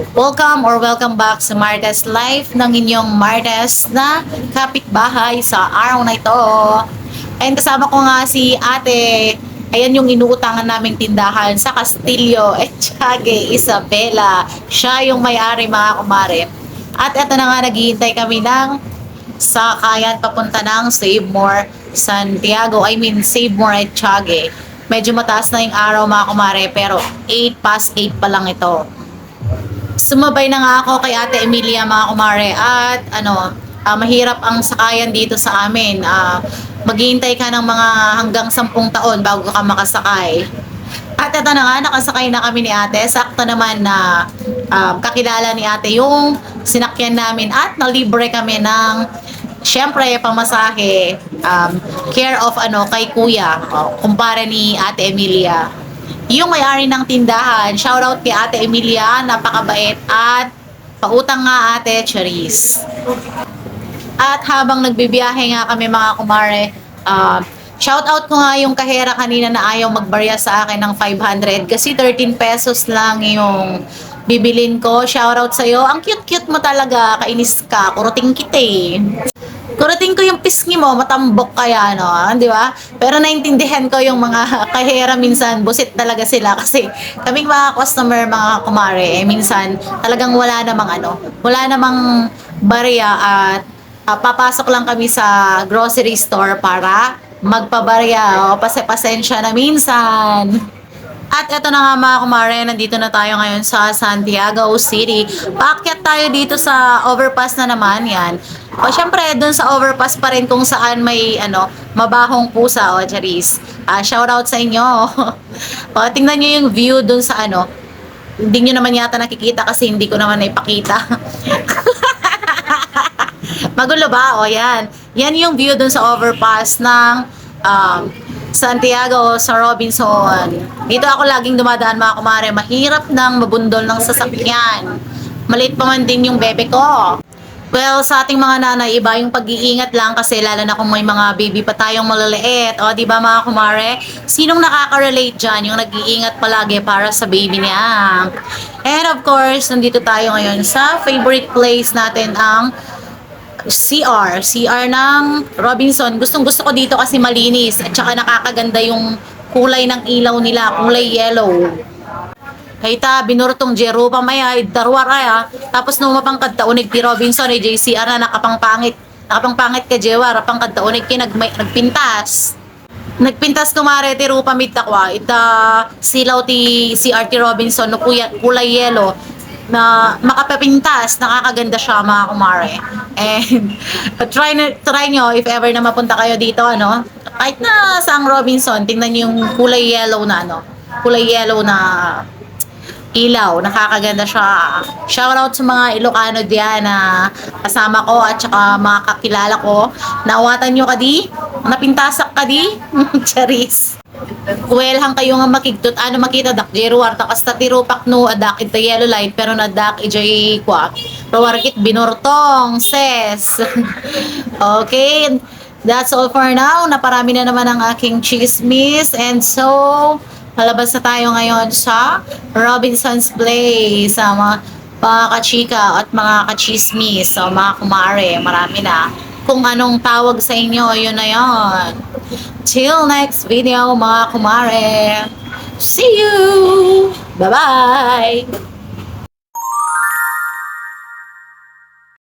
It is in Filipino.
Welcome back sa Martes Life ng inyong Martes na kapitbahay sa araw na ito. And kasama ko nga si ate, ayan yung inuutangan naming tindahan sa Castillo, Etiague, Isabela. Siya yung may-ari mga kumare. At ito na nga, naghihintay kami ng sakayan papunta ng Save More Santiago. Save More Etiague. Medyo mataas na yung araw mga kumare, pero 8 past 8 pa lang ito. Sumabay na nga ako kay Ate Emilia mga kumare at mahirap ang sakayan dito sa amin. Maghihintay ka ng mga hanggang 10 taon bago ka makasakay. At ito na nga, nakasakay na kami ni ate. Sakto naman na kakilala ni ate yung sinakyan namin at nalibre kami ng syempre pamasahe, care of kay kuya, kumpare ni Ate Emilia. Yung may-ari ng tindahan, shoutout kay Ate Emilia, napakabait at pautang nga ate, Charis. At habang nagbibiyahe nga kami mga kumare, shoutout ko nga yung kahera kanina na ayaw magbarya sa akin ng 500 kasi 13 pesos lang yung bibilin ko. Shoutout sa'yo. Ang cute-cute mo talaga. Kainis ka. Kuruting kita eh. Kuruting ko yung pisngi mo, matambok kaya, no? Di ba? Pero naintindihan ko yung mga kahera minsan, busit talaga sila kasi kaming mga customer, mga kumare, minsan talagang wala namang barya at papasok lang kami sa grocery store para magpabarya. O, pasensya na minsan. At eto na nga mga kumare, nandito na tayo ngayon sa Santiago City. Paakyat tayo dito sa overpass na naman yan. O syempre, dun sa overpass pa rin kung saan may mabahong pusa o Charis. Shoutout sa inyo. O, tingnan nyo yung view dun sa hindi nyo naman yata nakikita kasi hindi ko naman naipakita. Magulo ba? O yan. Yan yung view dun sa overpass ng Santiago sa Robinson. Dito ako laging dumadaan mga kumare. Mahirap nang mabundol ng sasakyan. Maliit pa man din yung bebe ko. Well, sa ating mga nanay, iba yung pag-iingat lang kasi lalo na kung may mga baby pa tayong maliliit. O, di ba mga kumare? Sinong nakaka-relate dyan? Yung nag-iingat palagi para sa baby niya. And of course, nandito tayo ngayon sa favorite place natin, ang CR ng Robinson. Gustong gusto ko dito kasi malinis at saka nakakaganda yung kulay ng ilaw nila, kulay yellow. Hayta, binurtong Jero pa maya, darwar ay tapos nung mapangkad taunig ti Robinson ay JCR na nakapangpangit ka Jewa, rapangkad taunig ki nagpintas. Nagpintas kumare ti rupa mitakwa, ita silaw ti CRT Robinson no kulay yellow na makapapintas, nakakaganda siya mga kumare. And try nyo if ever na mapunta kayo dito, kahit na sa Robinson, tingnan nyo yung kulay yellow na ilaw, nakakaganda siya. Shoutout sa mga Ilocano diyan na kasama ko at saka mga kakilala ko. Nawatan nyo kadi? Napintasak kadi? Charis. Hang kayo nga makigtot makita dak jero warta kasta tirupak no adak ita yellow light pero nadak ijay kwa rawarkit binortong ses. Okay, that's all for now. Naparami na naman ang aking chismis and so palabas na tayo ngayon sa Robinson's Place sa mga kachika at mga kachismis. So mga kumare, marami na. Kung anong tawag sa inyo, yun na yun. Till next video mga kumare. See you! Bye-bye!